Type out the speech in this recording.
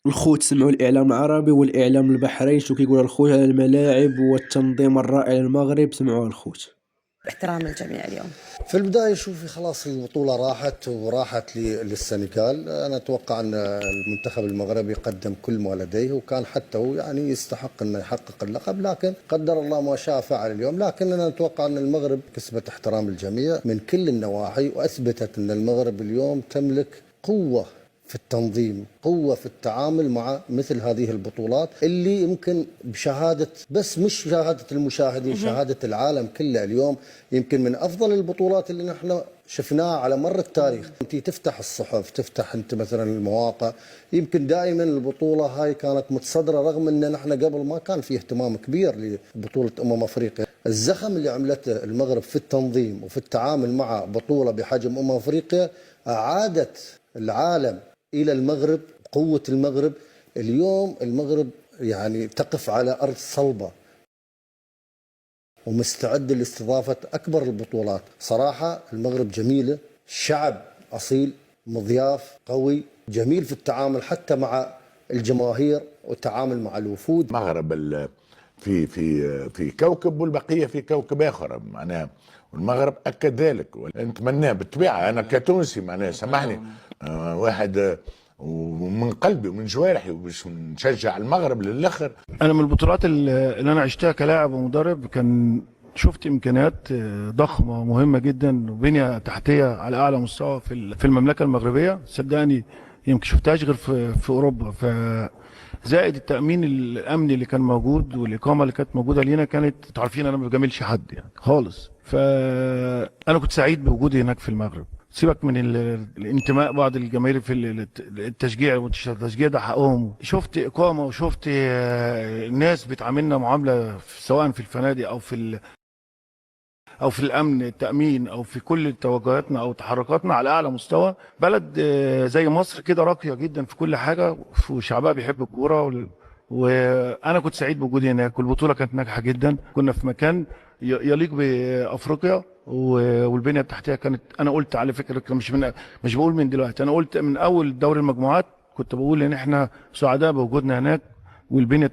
الخوت سمعوا الإعلام العربي والإعلام البحرين شو كيقول الخوت على الملاعب والتنظيم الرائع للمغرب؟ سمعوا الخوت. باحترام الجميع اليوم. في البداية شوفي خلاص البطولة راحت وراحت للسنغال. أنا أتوقع أن المنتخب المغربي قدم كل ما لديه، وكان حتى هو يعني يستحق أنه يحقق اللقب، لكن قدر الله ما شاء فعل اليوم. لكن أنا أتوقع أن المغرب كسبت احترام الجميع من كل النواحي، وأثبتت أن المغرب اليوم تملك قوة في التنظيم، قوة في التعامل مع مثل هذه البطولات اللي يمكن بشهادة، بس مش شهادة المشاهدين، شهادة العالم كله اليوم يمكن من أفضل البطولات اللي نحن شفناها على مر التاريخ. انت تفتح الصحف، تفتح انت مثلا المواقع، يمكن دائما البطولة هاي كانت متصدرة، رغم ان نحن قبل ما كان في اهتمام كبير لبطولة افريقيا. الزخم اللي عملته المغرب في التنظيم وفي التعامل مع بطولة بحجم افريقيا اعادت العالم إلى المغرب. قوة المغرب اليوم، المغرب يعني تقف على أرض صلبة ومستعد لاستضافة أكبر البطولات. صراحة المغرب جميلة، شعب أصيل، مضياف قوي، جميل في التعامل حتى مع الجماهير والتعامل مع الوفود. المغرب في كوكب والبقية في كوكب آخر معناها، والمغرب أكد ذلك ونتمناه بالطبيعة. أنا كتونسي معناها سامحني، واحد ومن قلبي ومن جوارحي وباش نشجع المغرب للاخر. انا من البطولات اللي انا عشتها كلاعب ومدرب كان شفت امكانيات ضخمه ومهمه جدا وبنيه تحتيه على اعلى مستوى في المملكه المغربيه. صدقني يمكن شفتهاش غير في اوروبا. زائد التامين الامني اللي كان موجود والاقامه اللي كانت موجوده لينا، كانت تعرفين انا ما بجاملش حد يعني خالص. فانا كنت سعيد بوجودي هناك في المغرب. سيبك من الانتماء بعض الجماهير في التشجيع، والتشجيع ده حقهم. شفت إقامة وشفت ناس بتعاملنا معاملة سواء في الفنادق أو في الأمن التأمين أو في كل توجهاتنا أو تحركاتنا على أعلى مستوى. بلد زي مصر كده راقية جدا في كل حاجة، وشعبها بيحب الكورة وانا كنت سعيد بوجودي هناك. والبطوله كانت ناجحه جدا، كنا في مكان يليق بافريقيا، والبنيه التحتيه كانت، انا قلت على فكره مش بقول من دلوقتي، انا قلت من اول دوري المجموعات كنت بقول ان احنا سعداء بوجودنا هناك والبنيه